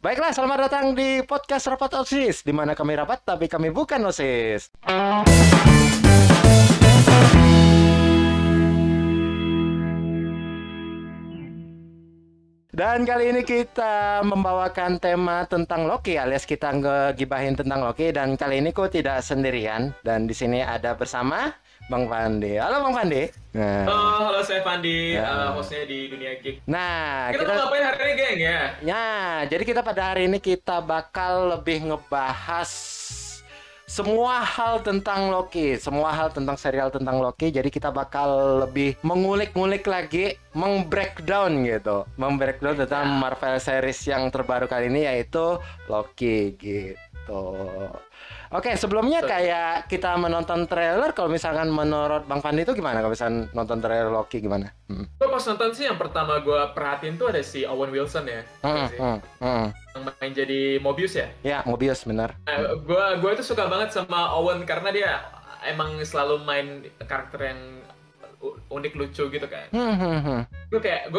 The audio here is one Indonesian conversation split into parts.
Baiklah, selamat datang di podcast Rapat OSIS, di mana kami rapat tapi kami bukan OSIS. Dan kali ini kita membawakan tema tentang Loki, alias kita ngegibahin tentang Loki. Dan kali ini kok tidak sendirian, dan di sini ada bersama Bang Pandi. Halo Bang Pandi. Nah. Halo saya Pandi, hostnya di Dunia Geek. Nah, kita mau ngapain hari ini, geng ya? Ya, jadi kita pada hari ini kita bakal lebih ngebahas semua hal tentang Loki, semua hal tentang serial tentang Loki. Jadi kita bakal lebih mengulik-ngulik lagi, meng-breakdown gitu, meng-breakdown tentang Marvel series yang terbaru kali ini, yaitu Loki gitu. Oke, sebelumnya kayak kita menonton trailer, kalau misalkan menurut Bang Pandi itu gimana? Kalau misalkan nonton trailer Loki gimana? Gue pas nonton sih yang pertama gue perhatiin tuh ada si Owen Wilson ya. Yang main jadi Mobius ya? Ya, Mobius benar. Gue tuh suka banget sama Owen karena dia emang selalu main karakter yang unik, lucu gitu kan. Gue kayak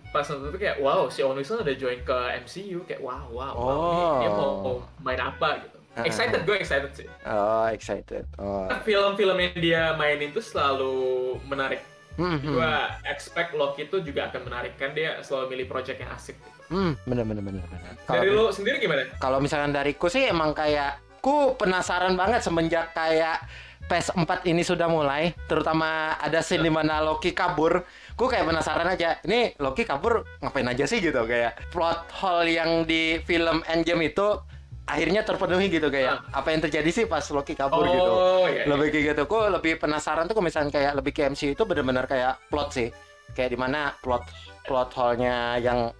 pas nonton tuh kayak wow, si Owen Wilson udah join ke MCU, kayak wow, dia mau main apa gitu. Gue excited sih. Oh, excited. Oh. Film-film yang dia mainin tuh selalu menarik. Gue expect Loki itu juga akan menarik, kan dia selalu milih project yang asik gitu. Bener. Dari lo sendiri gimana? Kalau misalkan dariku sih emang kayak ku penasaran banget semenjak kayak PS4 ini sudah mulai, terutama ada scene di mana Loki kabur. Ku kayak penasaran aja, ini Loki kabur ngapain aja sih gitu, kayak plot hole yang di film Endgame itu akhirnya terpenuhi gitu, kayak apa yang terjadi sih pas Loki kabur gitu. Lebih kayak gitu. Kok lebih penasaran tuh kalau misalnya kayak lebih ke MCU itu benar-benar kayak plot sih. Kayak di mana plot hole-nya yang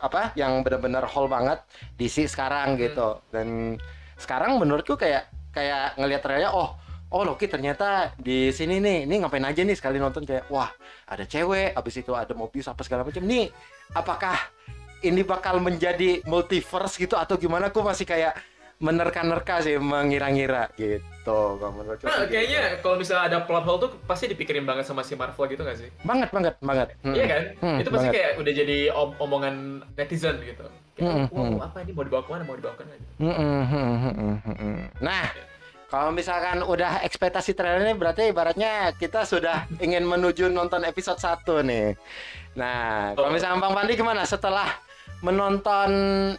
apa? Yang benar-benar hole banget DC sekarang gitu. Dan sekarang menurutku kayak ngelihat trailernya, oh Loki ternyata di sini nih. Ini ngapain aja nih, sekali nonton kayak wah, ada cewek, habis itu ada Mobius apa segala macam. Nih, apakah ini bakal menjadi multiverse gitu atau gimana? Aku masih kayak menerka-nerka sih, mengira-ngira gitu. Kayaknya kalau misalnya ada plot hole tuh pasti dipikirin banget sama si Marvel gitu nggak sih? Banget. Iya kan? Itu pasti kayak udah jadi omongan netizen gitu. Kayak, wow, apa ini mau dibawa kemana? Nah, kalau misalkan udah ekspektasi trailernya, berarti ibaratnya kita sudah ingin menuju nonton episode 1 nih. Nah, kalau misalkan Bang Pandi gimana setelah menonton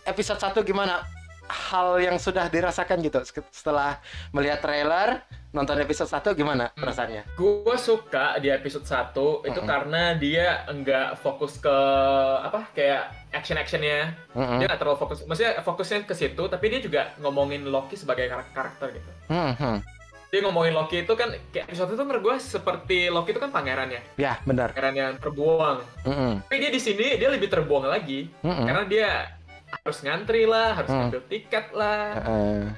episode 1, gimana hal yang sudah dirasakan gitu setelah melihat trailer, nonton episode 1, gimana perasaannya? Gue suka di episode 1 itu karena dia enggak fokus ke apa kayak action-actionnya. Dia nggak terlalu fokus, maksudnya fokusnya ke situ, tapi dia juga ngomongin Loki sebagai karakter gitu. Dia ngomongin Loki itu kan kayak episode itu menurut gue seperti Loki itu kan pangeran ya. Ya, benar. Pangeran yang terbuang. Tapi dia di sini dia lebih terbuang lagi karena dia harus ngantri lah, harus ngambil tiket lah,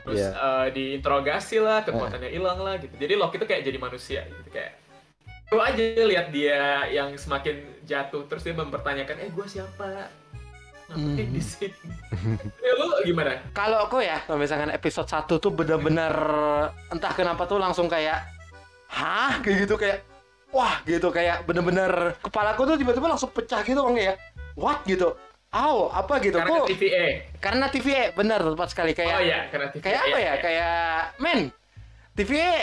terus diinterogasi lah, kekuatannya hilang lah gitu. Jadi Loki itu kayak jadi manusia gitu, kayak lu aja lihat dia yang semakin jatuh terus dia mempertanyakan gue siapa? Ngapain di sini? Lu gimana? Kalau aku ya, kalau misalkan episode 1 tuh benar-benar entah kenapa tuh langsung kayak hah? Kayak gitu, kayak wah gitu, kayak bener-bener kepalaku tuh tiba-tiba langsung pecah gitu Bang ya. What gitu. Apa gitu. Karena TVA. Karena TVA, benar, tepat sekali, kayak karena TVA. Kayak apa ya? Kayak TVA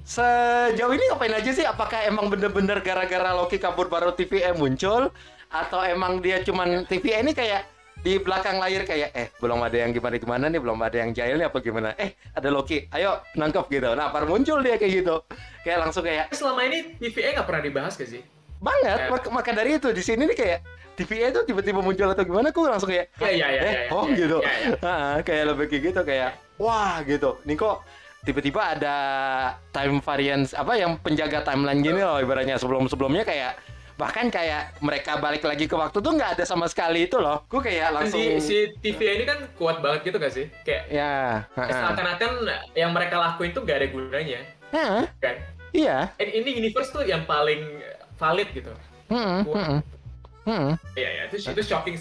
sejauh ini ngapain aja sih? Apakah emang bener-bener gara-gara Loki kabur baru TVA muncul? Atau emang dia cuman TVA ini kayak di belakang layar kayak belum ada yang gimana nih, belum ada yang jahil nih apa gimana? Ada Loki, ayo nangkep gitu. Nah, baru muncul dia kayak gitu. Kayak langsung kayak selama ini TVA nggak pernah dibahas gak sih? Banget, maka dari itu di sini nih kayak TVA itu tiba-tiba muncul atau gimana, aku langsung kayak gitu. Kayak lebih kayak gitu, kayak wah gitu. Nih kok tiba-tiba ada time variance apa yang penjaga timeline gini loh ibaratnya. Sebelumnya kayak bahkan kayak mereka balik lagi ke waktu tuh nggak ada sama sekali itu loh. Gue kayak langsung si TVA ini kan kuat banget gitu gak sih? Kayak seakan-akan yang mereka lakuin tuh gak ada gunanya. Kan? Iya. Ini universe tuh yang paling valid gitu. Iya, itu shocking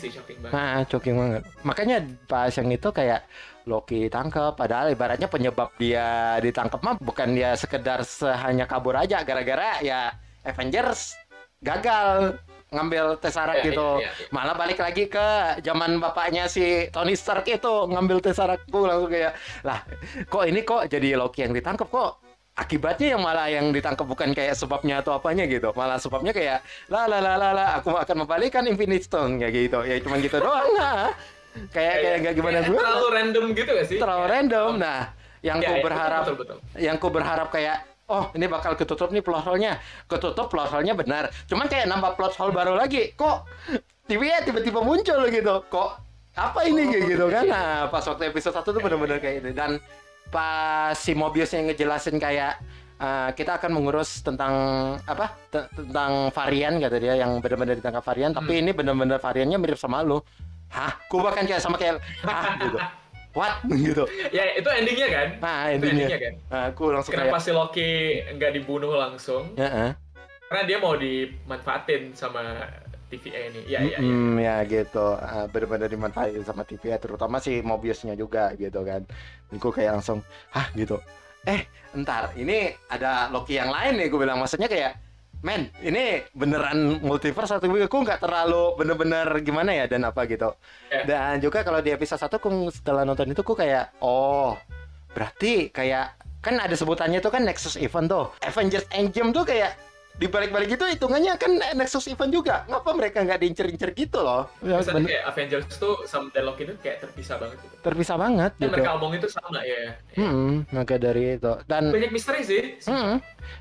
banget. Shocking banget. Makanya pas yang itu kayak Loki tangkap, padahal ibaratnya penyebab dia ditangkap mah bukan dia sekedar hanya kabur aja gara-gara ya Avengers gagal ngambil Tesseract gitu. Malah balik lagi ke zaman bapaknya si Tony Stark itu ngambil Tesseract. Gue langsung kayak, lah kok ini kok jadi Loki yang ditangkap kok akibatnya yang malah yang ditangkap bukan kayak sebabnya atau apanya gitu, malah sebabnya kayak aku akan membalikkan Infinity Stone kayak gitu ya, cuma gitu doang. Nah kayak nggak gimana gue terlalu random gitu gak sih, terlalu random. Nah yang betul. Yang ku berharap kayak oh ini bakal ketutup nih plot hole-nya benar, cuman kayak nambah plot hole baru lagi, kok tiba-tiba muncul gitu, kok apa ini kayak gitu kan. Nah pas waktu episode 1 tuh benar-benar kayak ini, dan pas si Mobiusnya ngejelasin kayak kita akan mengurus tentang apa tentang varian kata dia, yang benar-benar ditangkap varian, tapi ini benar-benar variannya mirip sama lu. Hah? Ku bahkan kayak sama kayak gitu. What? Gitu. Ya itu endingnya kan? Nah endingnya kan? Aku langsung kenapa kayak si Loki nggak dibunuh langsung? Karena dia mau dimanfaatin sama TVA ini. Ya gitu. Benar-benar dimanfaatin sama TVA, terutama si Mobiusnya juga gitu kan. Aku kayak langsung gitu. Entar ini ada Loki yang lain nih, gue bilang. Maksudnya kayak men, ini beneran multiverse atau aku nggak terlalu bener-bener gimana ya dan apa gitu. Dan juga kalau di episode 1 aku setelah nonton itu aku kayak berarti kayak kan ada sebutannya itu kan Nexus Event tuh. Avengers Endgame tuh kayak dibalik-balik itu hitungannya kan Nexus Event juga. Ngapa mereka nggak diincer-incer gitu loh? Misalnya kayak Avengers tuh sama dan Loki itu kayak terpisah banget gitu. Terpisah banget gitu. Mereka omong itu sama ya. Maka dari itu. Dan banyak misteri sih.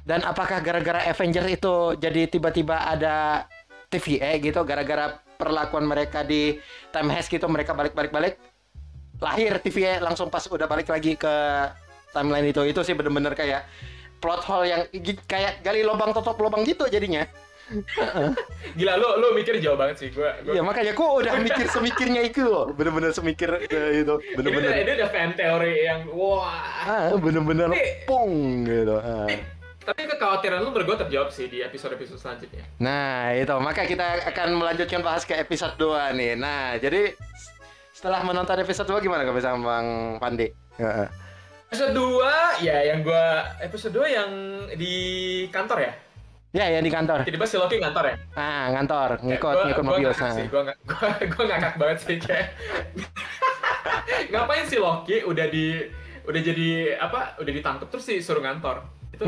Dan apakah gara-gara Avengers itu jadi tiba-tiba ada TVA gitu, gara-gara perlakuan mereka di Time Heist gitu, mereka balik lahir TVA langsung pas udah balik lagi ke timeline itu sih bener-bener kayak plot hole yang kayak gali lubang tutup lubang gitu jadinya. Gila, lu mikir jauh banget sih. Gua ya makanya gua udah mikir semikirnya itu loh, bener-bener semikir itu, bener-bener ini udah fan teori yang wah bener-bener pung gitu. Tapi kekhawatiran lu menurut gue terjawab sih di episode-episode selanjutnya. Nah itu, maka kita akan melanjutkan bahas ke episode 2 nih. Nah jadi setelah menonton episode 2 gimana kebiasaan Bang Pandi? Episode 2 ya yang gue episode 2 yang di kantor ya? Ya yang di kantor. Tiba-tiba si Loki ngantor ya? Ngantor, ngikut Mobius. Gue ngakak banget sih kayak ngapain si Loki udah jadi apa? Udah ditangkap terus sih suruh ngantor. Itu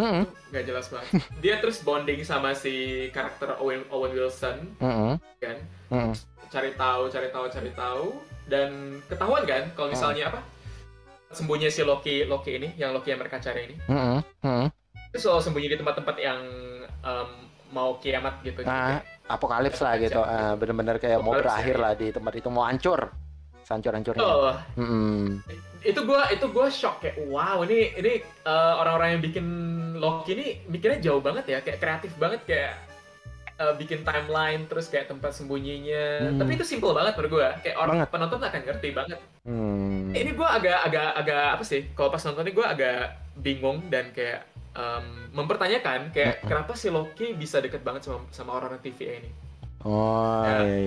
nggak jelas banget. Dia terus bonding sama si karakter Owen Wilson, kan? Cari tahu dan ketahuan kan kalau misalnya apa? Sembunyi si Loki ini, yang mereka cari ini. Itu selalu sembunyi di tempat-tempat yang mau kiamat gitu. Apokalips lah gitu. Bener-bener kayak mau berakhir lah di tempat itu, mau hancur. Hancur-hancurnya. Itu gue shock kayak wow, ini orang-orang yang bikin Loki ini mikirnya jauh banget ya, kayak kreatif banget, kayak bikin timeline terus kayak tempat sembunyinya. Tapi itu simple banget menurut gue, kayak orang penonton akan ngerti banget. Ini gue agak apa sih, kalau pas nonton ini gue agak bingung dan kayak mempertanyakan kayak kenapa si Loki bisa deket banget sama orang-orang TVA ini.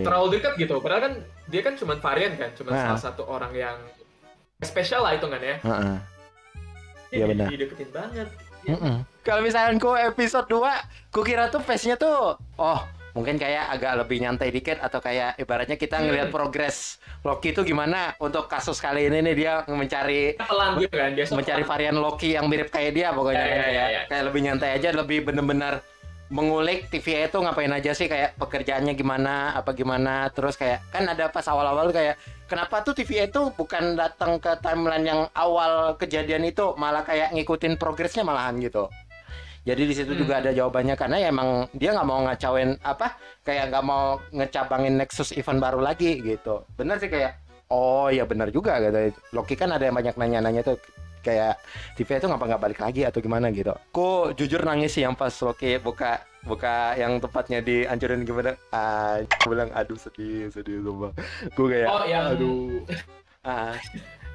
Terlalu dekat gitu, padahal kan dia kan cuma varian kan, cuma salah satu orang yang spesial lah hitungannya. Iya benar. Dideketin banget. Kalau misalnya episode 2, kukira tuh pace-nya tuh mungkin kayak agak lebih nyantai dikit, atau kayak ibaratnya kita ngelihat progres Loki itu gimana untuk kasus kali ini nih, dia mencari varian Loki yang mirip kayak dia pokoknya kayak lebih nyantai aja, lebih bener-bener mengulik TVA itu ngapain aja sih, kayak pekerjaannya gimana, terus kayak kan ada pas awal-awal kayak kenapa tuh TVA itu bukan datang ke timeline yang awal kejadian itu, malah kayak ngikutin progresnya malahan gitu. Jadi di situ juga ada jawabannya, karena ya emang dia nggak mau ngacauin kayak nggak mau ngecabangin Nexus Event baru lagi gitu. Bener sih kayak ya bener juga gitu. Loki kan ada yang banyak nanya-nanya tuh kayak TVA itu ngapa nggak balik lagi atau gimana gitu. Ku jujur nangis sih yang pas Loki buka yang tempatnya dihancurin gimana. Aku bilang aduh sedih sumpah. Gue kayak aduh.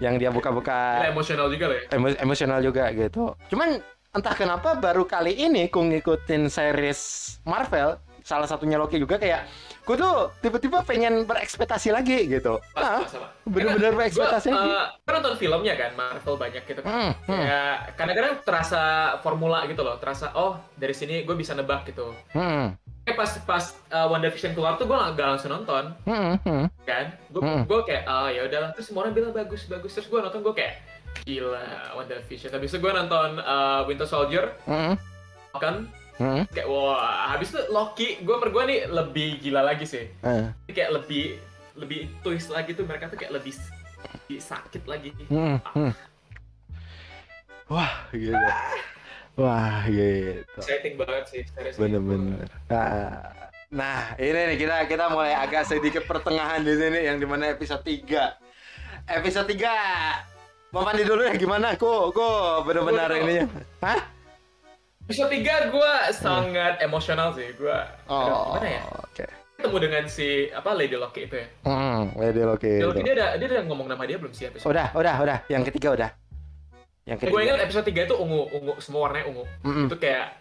Yang dia buka-buka emosional juga lah ya. Emosional juga gitu. Cuman entah kenapa baru kali ini ku ngikutin series Marvel, salah satunya Loki juga, kayak ku tuh tiba-tiba pengen berekspektasi lagi gitu. Bener-bener berekspektasi lagi. Kan nonton filmnya kan, Marvel banyak gitu kan. Kayak kadang-kadang terasa formula gitu loh, terasa dari sini gue bisa nebak gitu. WandaVision keluar tuh gue nggak langsung nonton, kan? Gue kayak ya udahlah. Terus semua orang bilang bagus. Terus gue nonton, gue kayak gila WandaVision. Habis itu gue nonton Winter Soldier, kan? Kayak wah. Habis itu Loki, gue nih lebih gila lagi sih. Kayak lebih twist lagi tuh, mereka tuh kayak lebih sakit lagi. Wah gitu. Wah gitu. Exciting banget sih. Bener-bener. Nah ini nih kita mulai agak sedikit pertengahan di sini, yang dimana episode 3. Episode 3 Bang Pandi dulu ya, gimana? Kok bener-bener ininya. Hah? Episode 3 gue sangat emosional sih. Gue gimana ya? Oke. Ketemu dengan si Lady Loki itu ya. Lady Loki. Dia udah ngomong nama dia belum sih episode? Udah. Yang ketiga udah. Gue ingat episode 3 itu ungu, semua warnanya ungu. Itu kayak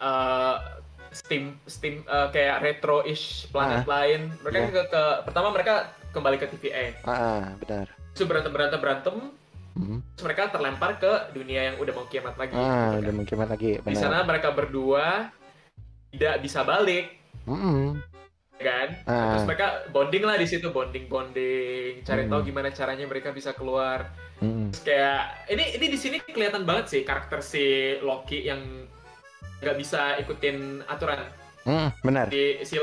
steam kayak retro-ish planet lain. Mereka pertama mereka kembali ke TVA. Benar. Terus berantem. Terus mereka terlempar ke dunia yang udah mau kiamat lagi. Udah mau kiamat lagi. Benar. Di sana mereka berdua tidak bisa balik. Kan? Terus mereka bonding lah di situ, bonding, cari tahu gimana caranya mereka bisa keluar. Terus kayak ini di sini kelihatan banget sih karakter si Loki yang nggak bisa ikutin aturan. Benar.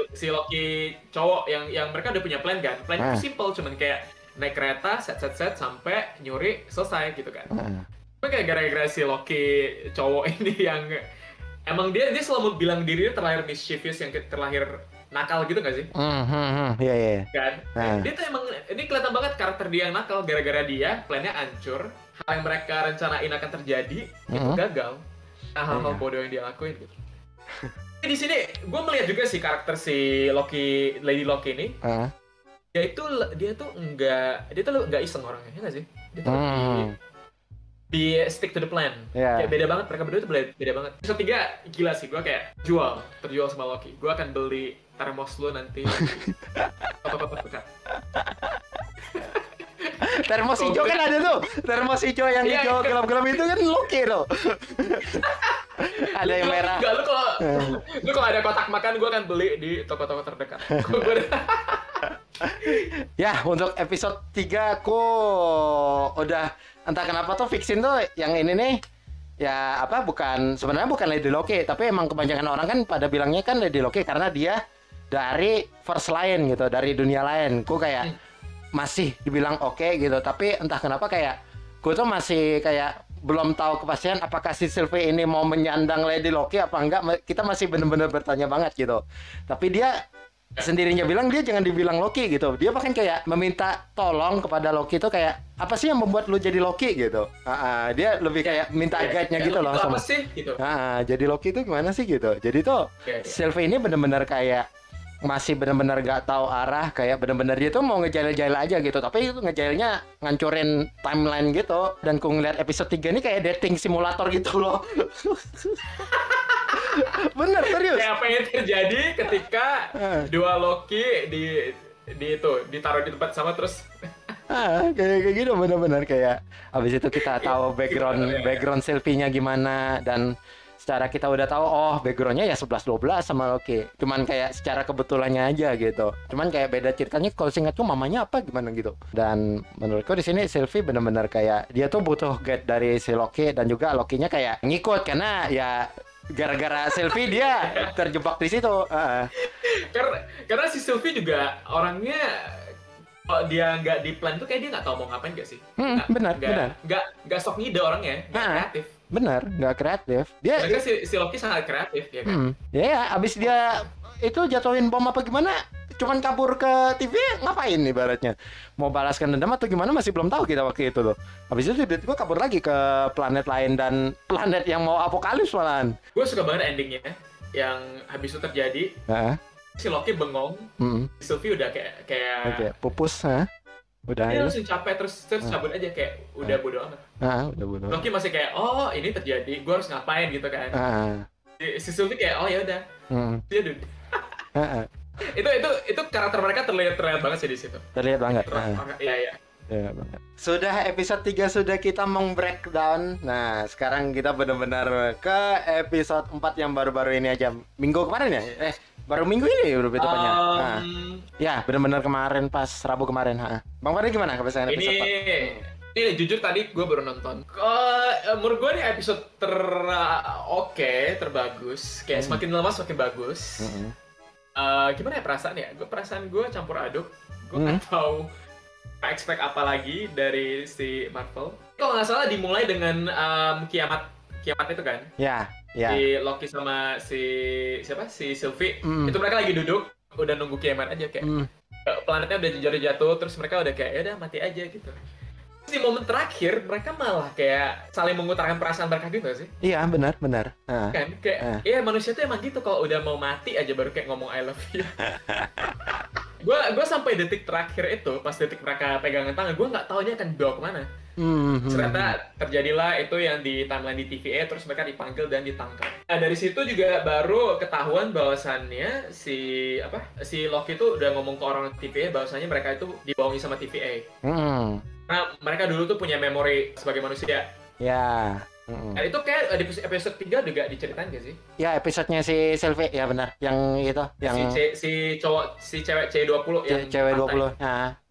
Si Loki cowok yang mereka udah punya plan kan. Plan itu simple, cuman kayak naik kereta, set sampai nyuri selesai gitu kan. Tapi kayak gara-gara si Loki cowok ini yang emang dia selalu bilang dirinya terlahir mischievous, yang terlahir nakal gitu gak sih? Iya. Kan? Dia tuh emang, ini kelihatan banget karakter dia yang nakal. Gara-gara dia, plannya hancur. Hal yang mereka rencanain akan terjadi, itu gagal. Nah, hal-hal bodoh yang dia lakuin gitu. Di sini, gue melihat juga sih karakter si Loki, Lady Loki ini. Dia tuh nggak iseng orangnya, ya nggak sih? Dia tuh lebih stick to the plan. Kayak beda banget, mereka berdua tuh beda banget. Episode 3 gila sih, gue kayak terjual sama Loki. Gue akan beli termos lu nanti. Termos hijau kan ada tuh. Termos hijau yang hijau gelap-gelap itu kan Loki tuh. Ada yang merah. Enggak, lu kalau ada kotak makan gue akan beli di toko-toko terdekat. Ya, untuk episode 3 udah entah kenapa tuh fixin tuh yang ini nih. Ya sebenarnya bukan Lady Loki, tapi emang kebanyakan orang kan pada bilangnya kan Lady Loki karena dia dari verse lain gitu, dari dunia lain. Gue kayak masih dibilang oke gitu, tapi entah kenapa kayak gue tuh masih kayak belum tahu kepastian apakah si Sylvie ini mau menyandang Lady Loki apa enggak. Kita masih bener-bener bertanya banget gitu. Tapi dia sendirinya bilang dia jangan dibilang Loki gitu. Dia bahkan kayak meminta tolong kepada Loki itu kayak apa sih yang membuat lu jadi Loki gitu. Dia lebih kayak minta guide-nya gitu loh. Apa sih gitu. Jadi Loki itu gimana sih gitu. Jadi tuh Sylvie ini bener-bener kayak masih benar-benar gak tahu arah, kayak benar-benar dia tuh mau ngejail-jail aja gitu, tapi itu ngejailnya ngancurin timeline gitu. Dan ku ngeliat episode 3 ini kayak dating simulator gitu loh. Bener, serius. Kayak apa yang terjadi ketika dua Loki ditaruh di tempat sama terus kayak gitu, benar-benar kayak abis itu kita tahu background Sylvie-nya gimana, dan secara kita udah tahu backgroundnya ya 11-12 sama Loki, cuman kayak secara kebetulannya aja gitu, cuman kayak beda ceritanya. Kalau singkatku mamanya apa gimana gitu. Dan menurutku di sini Sylvie benar-benar kayak dia tuh butuh guide dari si Loki, dan juga Lokinya kayak ngikut karena ya gara-gara Sylvie dia terjebak di situ. Karena si Sylvie juga orangnya kalau dia nggak di plan tuh kayak dia nggak tahu mau ngapain gak sih? Benar. Nggak sok ngide orangnya, nggak kreatif. Bener, nggak kreatif. Dia si Loki sangat kreatif ya kan? Abis dia itu jatuhin bom apa gimana, cuman kabur ke TV ngapain ibaratnya? Mau balaskan dendam atau gimana masih belum tahu kita waktu itu loh. Abis itu tiba-tiba kabur lagi ke planet lain, dan planet yang mau apokalips malahan. Gue suka banget endingnya, yang habis itu terjadi. Si Loki bengong, si Sylvie udah kayak pupus, udah dia langsung capek terus cabut aja, kayak udah bodo amat. Udah bodo. Loki masih kayak ini terjadi, gue harus ngapain gitu kan. Si Sylvie kayak ya udah. Dia dude. Itu karakter mereka terlihat banget sih di situ. Terlihat banget. Iya. Ya, banget. Sudah episode 3 sudah kita meng-breakdown. Nah, sekarang kita benar-benar ke episode 4 yang baru-baru ini aja. Minggu kemarin ya? Baru minggu ini baru tepatnya. Ya, benar-benar kemarin pas Rabu kemarin. Bang Fahri gimana kebiasaan episode 4? Ini jujur tadi gue baru nonton. Menurut gue ini episode terbagus. Kayak semakin lama semakin bagus. Gimana ya perasaan gue campur aduk. Gue nggak tahu expect apa lagi dari si Marvel. Kalau nggak salah dimulai dengan kiamat itu kan? Ya. Si Loki sama si Sylvie itu mereka lagi duduk udah nunggu kiamat aja kayak planetnya udah jatuh terus mereka udah kayak ya udah mati aja gitu. Terus di momen terakhir mereka malah kayak saling mengutarakan perasaan mereka gitu sih? Iya benar. Kan kayak iya manusia tuh emang gitu kalau udah mau mati aja baru kayak ngomong I love you. Gue sampai detik terakhir itu pas detik mereka pegangan tangan gue nggak taunya akan dibawa kemana. Ternyata terjadilah itu yang di timeline di TVA terus mereka dipanggil dan ditangkap. Nah dari situ juga baru ketahuan bahwasannya si Loki itu udah ngomong ke orang TVA bahwasannya mereka itu dibohongi sama TVA. Karena mereka dulu tuh punya memori sebagai manusia. Ya. Nah, itu kayak di episode 3 juga diceritain gak sih? Ya episodenya si Sylvie ya benar yang itu yang si cewek C20 yang cewek 20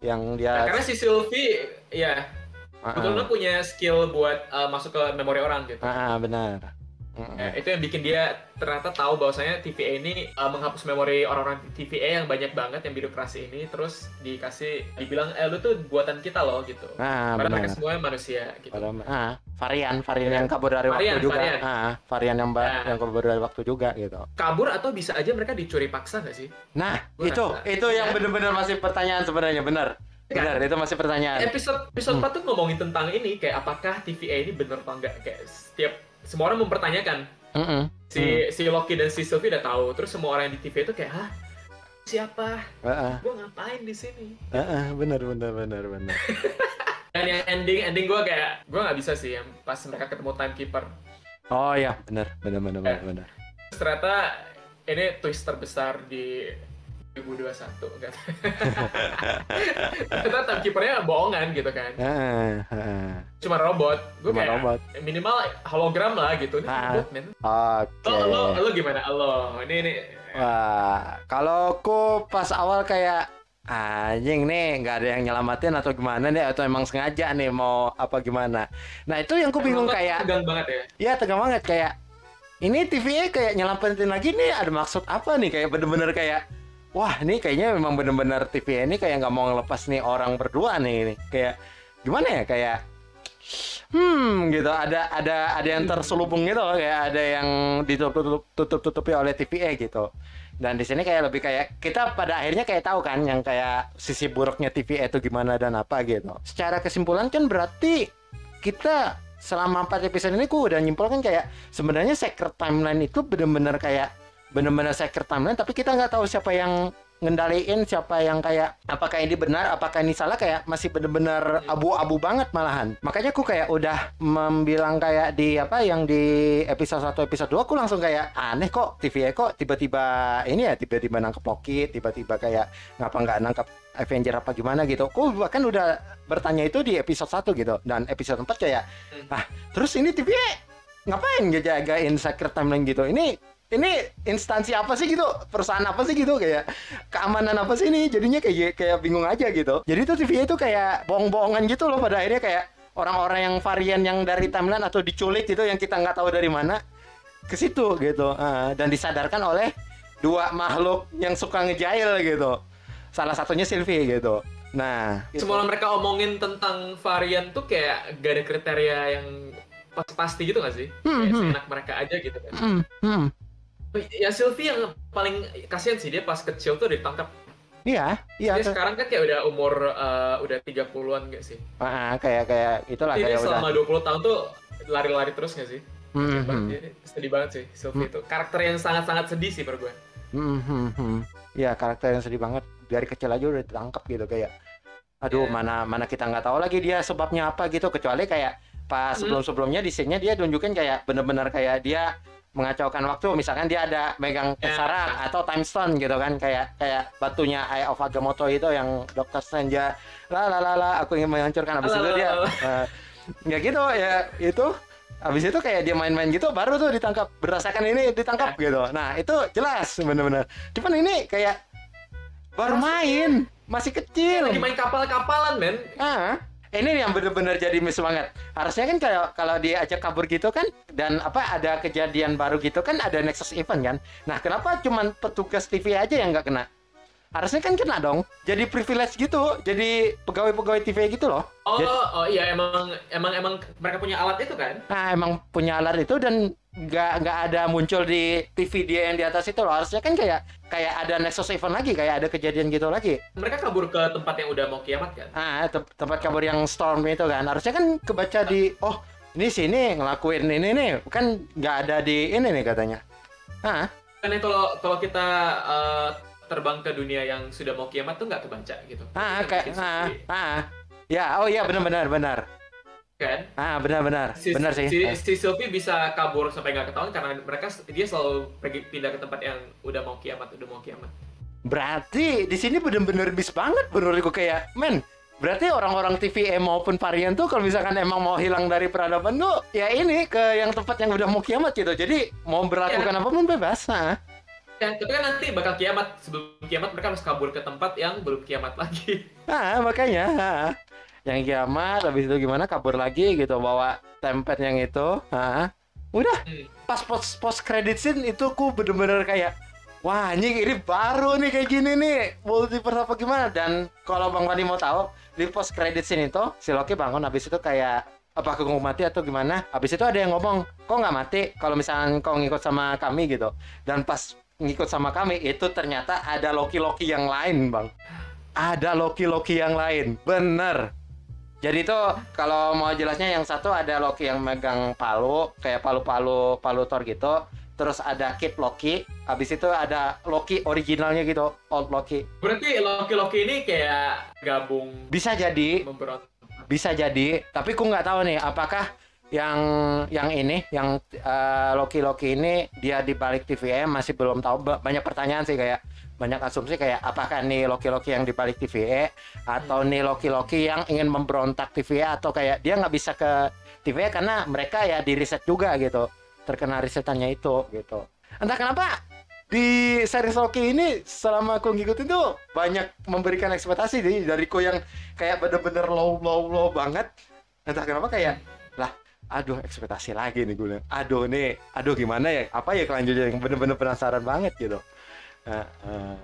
yang dia karena si Sylvie ya betul-betul punya skill buat masuk ke memori orang gitu. Benar. Itu yang bikin dia ternyata tahu bahwasanya TVA ini menghapus memori orang-orang TVA yang banyak banget yang birokrasi ini terus dibilang lu tuh buatan kita loh gitu. Padahal mereka semuanya manusia gitu. Varian yang kabur dari waktu juga. Varian yang kabur dari waktu juga gitu. Kabur atau bisa aja mereka dicuri paksa nggak sih? Nah, itu yang benar-benar masih pertanyaan sebenarnya benar. Benar, itu masih pertanyaan. Episode 4 tuh ngomongin tentang ini kayak apakah TVA ini bener atau enggak kayak semua orang mempertanyakan. Si Loki dan si Sylvie udah tahu, terus semua orang yang di TVA itu kayak siapa? Gue ngapain di sini? Benar. Dan yang ending gue kayak gue nggak bisa sih yang pas mereka ketemu timekeeper. Oh iya, benar. Terus ternyata ini twist terbesar di 2021 enggak. Ternyata timekeepernya bohongan gitu kan. Cuma robot. Gue kayak robot. Minimal hologram lah gitu. Ini robot men. Oke. Lo gimana? Lo ini. Wah, kalau aku pas awal kayak anjing nih nggak ada yang nyelamatin atau gimana nih atau emang sengaja nih mau apa gimana. Nah itu yang aku bingung kayak. Tegang banget ya. Iya tegang banget kayak. Ini TVA kayak nyelamatin lagi nih ada maksud apa nih kayak bener-bener kayak. Wah, ini kayaknya memang benar-benar TVA ini kayak nggak mau ngelepas nih orang berdua nih. Kayak gimana ya? Kayak gitu. Ada yang terselubung gitu, kayak ada yang ditutup-tutupi oleh TVA gitu. Dan di sini kayak lebih kayak kita pada akhirnya kayak tahu kan yang kayak sisi buruknya TVA itu gimana dan apa gitu. Secara kesimpulan kan berarti kita selama 4 episode ini udah nyimpulkan kayak sebenarnya Secret Timeline itu benar-benar Secret Timeline tapi kita nggak tahu siapa yang ngendaliin, siapa yang kayak apakah ini benar, apakah ini salah, kayak masih benar-benar abu-abu banget malahan. Makanya aku kayak udah membilang kayak di yang di episode 1 episode 2 aku langsung kayak aneh kok TVA kok tiba-tiba nangkep Loki, tiba-tiba kayak ngapa nggak nangkep Avenger apa gimana gitu. Aku bahkan udah bertanya itu di episode 1 gitu. Dan episode 4 kayak terus ini TVA ngapain ngejagain Secret Timeline gitu. Ini instansi apa sih gitu, perusahaan apa sih gitu, kayak keamanan apa sih ini, jadinya kayak bingung aja gitu. Jadi tuh TVA itu kayak bohong-bohongan gitu loh pada akhirnya, kayak orang-orang yang varian yang dari timeline atau diculik gitu yang kita nggak tahu dari mana ke situ gitu, dan disadarkan oleh 2 makhluk yang suka ngejail gitu, salah satunya Sylvie gitu. Nah gitu. Semua mereka omongin tentang varian tuh kayak gak ada kriteria yang pasti gitu nggak sih? Kayak seenak mereka aja gitu kan. Ya Sylvie yang paling kasihan sih, dia pas kecil tuh ditangkap. Iya. Dia sekarang kan kayak udah umur udah 30-an gak sih? Kayak itulah. Jadi kayak selama 20 tahun tuh lari-lari terus gak sih? Sedih banget sih Sylvie itu. Karakter yang sangat-sangat sedih sih per gue. Iya, karakter yang sedih banget. Dari kecil aja udah ditangkap gitu kayak. Aduh, mana kita nggak tahu lagi dia sebabnya apa gitu, kecuali kayak pas sebelum-sebelumnya di scene-nya dia tunjukin kayak bener-bener kayak dia mengacaukan waktu, misalkan dia ada megang Tesseract atau Time Stone gitu kan, kayak batunya Eye of Agamotto itu yang Dr. Strange aku ingin menghancurkan, habis itu dia ya gitu ya, itu Abis itu kayak dia main-main gitu baru tuh ditangkap, berdasarkan ini ditangkap gitu. Nah itu jelas bener-bener. Cuman ini kayak baru main, masih kecil. Lagi main kapal-kapalan men. Ini yang bener-bener jadi miss banget. Harusnya kan kalau diajak kabur gitu kan, dan ada kejadian baru gitu kan, ada Nexus Event kan. Nah kenapa cuman petugas TV aja yang nggak kena? Harusnya kan kena dong. Jadi privilege gitu, jadi pegawai-pegawai TV gitu loh. Iya emang mereka punya alat itu kan? Nah emang punya alat itu dan nggak ada muncul di TV dia yang di atas itu loh. Harusnya kan kayak ada Nexus Event lagi, kayak ada kejadian gitu lagi. Mereka kabur ke tempat yang udah mau kiamat kan? Tempat kabur yang storm itu kan. Harusnya kan kebaca di ini sini ngelakuin ini nih, kan nggak ada di ini nih katanya. Kan kalau kita terbang ke dunia yang sudah mau kiamat tuh nggak kebaca gitu. Iya benar. Kan? Benar sih. Si Sylvie bisa kabur sampai nggak ketahuan karena dia selalu pindah ke tempat yang udah mau kiamat. Berarti di sini benar-benar bis banget menurutku kayak, berarti orang-orang TVA maupun varian tuh kalau misalkan emang mau hilang dari peradaban tuh ya ini ke yang tempat yang udah mau kiamat gitu. Jadi mau berlakukan apapun bebas. Ya, tapi kan nanti bakal kiamat. Sebelum kiamat mereka harus kabur ke tempat yang belum kiamat lagi. Makanya yang kiamat, habis itu gimana kabur lagi gitu, bawa template yang itu. Udah. Pas post credit scene itu ku bener-bener kayak, wah anjing ini baru nih kayak gini nih, multiverse apa gimana. Dan kalau Bang Fandi mau tahu, di post credit scene itu si Loki bangun, habis itu kayak apa aku mau mati atau gimana. Habis itu ada yang ngomong, kok nggak mati kalau misalnya kau ngikut sama kami gitu. Dan pas ngikut sama kami itu ternyata ada Loki yang lain, Bang. Ada Loki yang lain, bener. Jadi itu kalau mau jelasnya, yang satu ada Loki yang megang palu, kayak palu Thor gitu. Terus ada Kid Loki, habis itu ada Loki originalnya gitu, Old Loki. Berarti Loki ini kayak gabung. Bisa jadi, tapi ku nggak tahu nih apakah yang ini, yang Loki ini dia di balik TVA, masih belum tahu. Banyak pertanyaan sih, kayak banyak asumsi kayak apakah nih Loki yang di balik TVA atau nih Loki yang ingin memberontak TVA, atau kayak dia nggak bisa ke TVA karena mereka ya di riset juga gitu, terkena risetannya itu gitu. Entah kenapa di series Loki ini selama aku ngikutin tuh banyak memberikan ekspektasi dariku yang kayak bener-bener low banget. Entah kenapa kayak aduh ekspektasi lagi nih gue. Aduh gimana ya? Apa ya kelanjutannya, yang bener-bener penasaran banget gitu.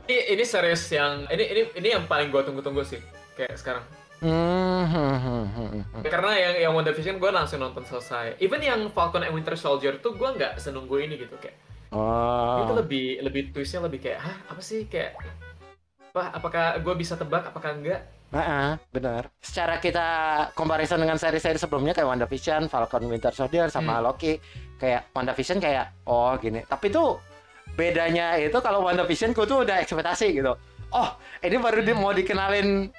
Ini series yang ini yang paling gue tunggu-tunggu sih kayak sekarang. Karena yang WandaVision gue langsung nonton selesai. Even yang Falcon and Winter Soldier tuh gue nggak senunggu ini gitu kayak. Itu lebih twistnya lebih kayak apa sih, kayak apakah gue bisa tebak apakah enggak? Benar. Secara kita comparison dengan seri-seri sebelumnya kayak WandaVision, Falcon Winter Soldier sama Loki, kayak WandaVision kayak gini. Tapi tuh bedanya itu kalau WandaVision ku tuh udah ekspektasi gitu. Ini baru mau dikenalin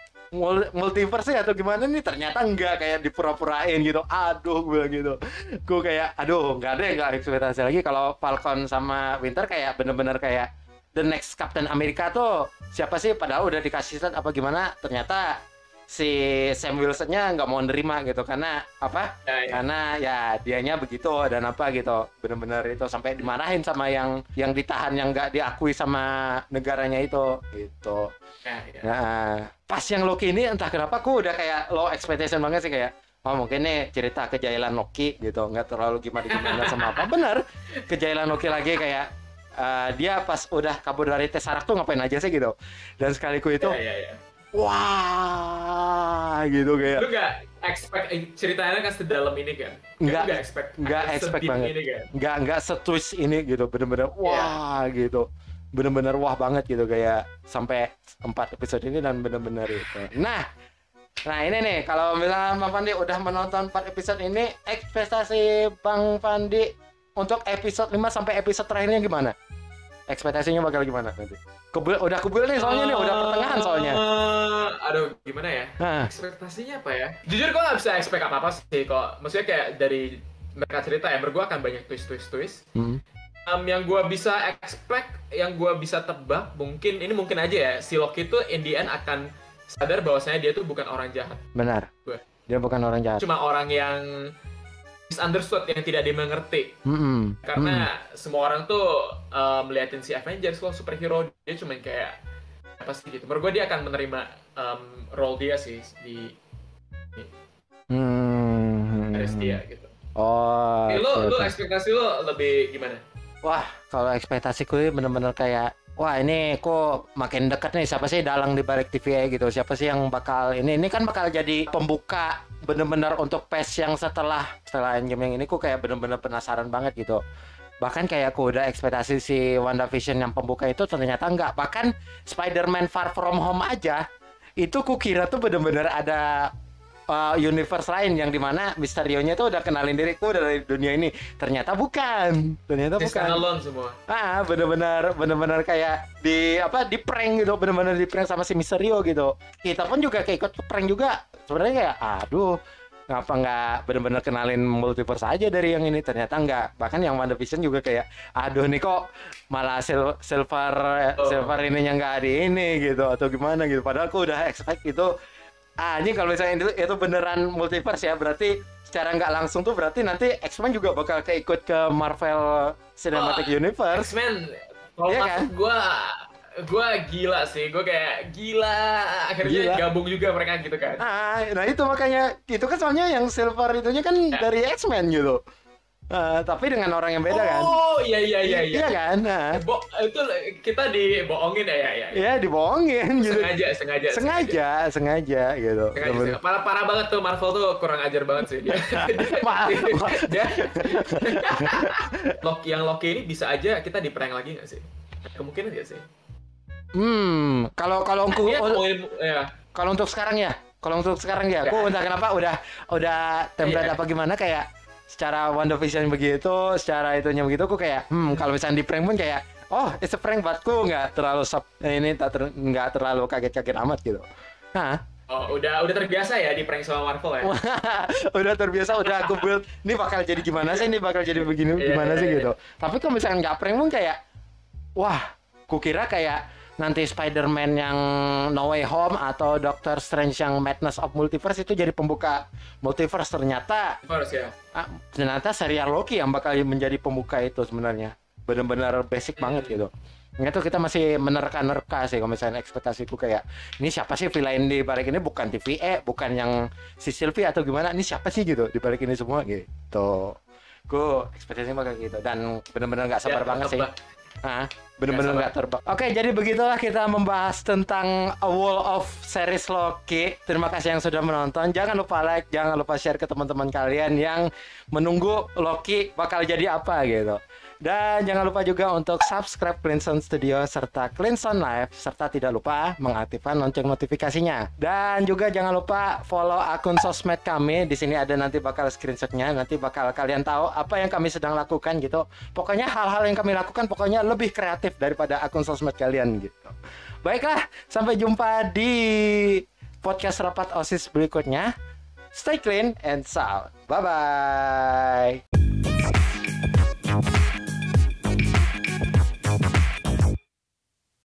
multiverse atau gimana nih, ternyata enggak, kayak dipura-purain gitu. Aduh gue gitu. Gue kayak enggak ekspektasi lagi. Kalau Falcon sama Winter kayak bener-bener kayak the next Captain America tuh siapa sih, padahal udah dikasih set apa gimana, ternyata si Sam Wilson-nya nggak mau nerima gitu karena karena ya dianya begitu dan apa gitu, bener-bener itu sampai dimarahin sama yang ditahan, yang nggak diakui sama negaranya itu gitu. Nah, pas yang Loki ini entah kenapa aku udah kayak low expectation banget sih, kayak mungkin nih cerita kejailan Loki gitu, nggak terlalu gimana sama apa. Bener, kejailan Loki lagi kayak dia pas udah kabur dari Tesseract tuh ngapain aja sih gitu. Dan sekaliku itu wah gitu kayak. Lu gak expect ceritanya kan sedalam ini kan? Nggak expect banget ini, kan? Nggak setwist ini gitu, bener-bener wah gitu. Bener-bener wah banget gitu, kayak sampai 4 episode ini dan bener-bener itu. Nah ini nih, kalau misalnya Bang Fandi udah menonton 4 episode ini, ekspektasi Bang Fandi untuk episode 5 sampai episode terakhirnya gimana? Ekspektasinya bakal gimana nanti? Udah kubul nih soalnya nih, udah pertengahan soalnya. Aduh, gimana ya? Ekspektasinya apa ya? Jujur gue gak bisa expect apa-apa sih kok. Maksudnya kayak dari mereka cerita ya, menurut gue akan banyak twist. Yang gue bisa expect, yang gue bisa tebak, mungkin aja ya, si Loki itu in the end akan sadar bahwasanya dia tuh bukan orang jahat. Benar. Dia bukan orang jahat. Cuma orang yang misunderstood, yang tidak dimengerti. Karena semua orang tuh melihatin si Avengers loh superhero, dia cuma kayak apa sih gitu. Menurut gue dia akan menerima role dia sih di dia gitu. Oh. Lu ekspektasi lu lebih gimana? Wah, kalau ekspektasiku bener-bener kayak wah ini kok makin deket nih, siapa sih dalang di balik TVA gitu, siapa sih yang bakal ini kan bakal jadi pembuka bener-bener untuk PES yang setelah Endgame yang ini. Kok kayak bener-bener penasaran banget gitu. Bahkan kayak aku udah ekspektasi si WandaVision yang pembuka itu ternyata enggak. Bahkan Spider-Man Far From Home aja itu kukira tuh bener-bener ada universe lain yang dimana Mysterio-nya tuh udah kenalin diriku dari dunia ini. Ternyata bukan. Standalone semua. Bener-bener kayak di prank gitu, bener-bener di prank sama si Mysterio gitu. Kita pun juga kayak ikut prank juga. Sebenarnya kayak aduh, ngapa nggak bener-bener kenalin multiverse aja dari yang ini. Ternyata nggak. Bahkan yang WandaVision juga kayak aduh nih kok malah silver ininya nggak di ini gitu atau gimana gitu. Padahal aku udah expect itu. Ini kalau misalnya itu beneran multiverse ya, berarti secara nggak langsung tuh berarti nanti X-Men juga bakal keikut ke Marvel Cinematic Universe. X-Men, kalau masuk gue gila sih, gue kayak gila akhirnya gabung juga mereka gitu kan. Nah itu makanya itu kan soalnya yang Silver itunya kan dari X-Men gitu. Tapi dengan orang yang beda kan. Oh iya. Iya kan. Itu kita dibohongin ya. Iya dibohongin gitu. Sengaja gitu. Parah banget tuh, Marvel tuh kurang ajar banget sih dia. Yang Loki ini bisa aja kita di prank lagi nggak sih? Kemungkinan nggak sih? Kalau untuk sekarang ya. Aku entah kenapa udah template apa gimana kayak secara WandaVision begitu, secara itunya begitu, aku kayak kalau misalnya di prank pun kayak it's a prank, buatku nggak terlalu nggak terlalu kaget-kaget amat gitu. Udah terbiasa ya di prank sama Marvel ya. Udah terbiasa, udah aku build ini bakal jadi gimana sih, ini bakal jadi begini gimana sih gitu. Tapi kalau misalnya nggak prank pun kayak kukira kayak nanti Spider-Man yang No Way Home atau Doctor Strange yang Madness of Multiverse itu jadi pembuka multiverse. Ternyata serial Loki yang bakal menjadi pembuka itu sebenarnya. Benar-benar basic banget gitu. Itu kita masih menerka-nerka sih kalau misalnya ekspektasiku kayak ini siapa sih villain di balik ini, bukan TVA, bukan yang si Sylvie atau gimana, ini siapa sih gitu di balik ini semua gitu. Gue ekspektasinya bakal gitu dan benar-benar nggak sabar banget sih. Bener-bener nggak terbang. Oke, jadi begitulah kita membahas tentang A Wall of Series Loki. Terima kasih yang sudah menonton. Jangan lupa like, jangan lupa share ke teman-teman kalian yang menunggu Loki bakal jadi apa gitu. Dan jangan lupa juga untuk subscribe Clinson Studio serta Clinson Live, serta tidak lupa mengaktifkan lonceng notifikasinya. Dan juga jangan lupa follow akun sosmed kami. Di sini ada nanti bakal screenshotnya, nanti bakal kalian tahu apa yang kami sedang lakukan gitu. Pokoknya hal-hal yang kami lakukan pokoknya lebih kreatif daripada akun sosmed kalian gitu. Baiklah, sampai jumpa di podcast rapat OSIS berikutnya. Stay clean and sound. Bye-bye.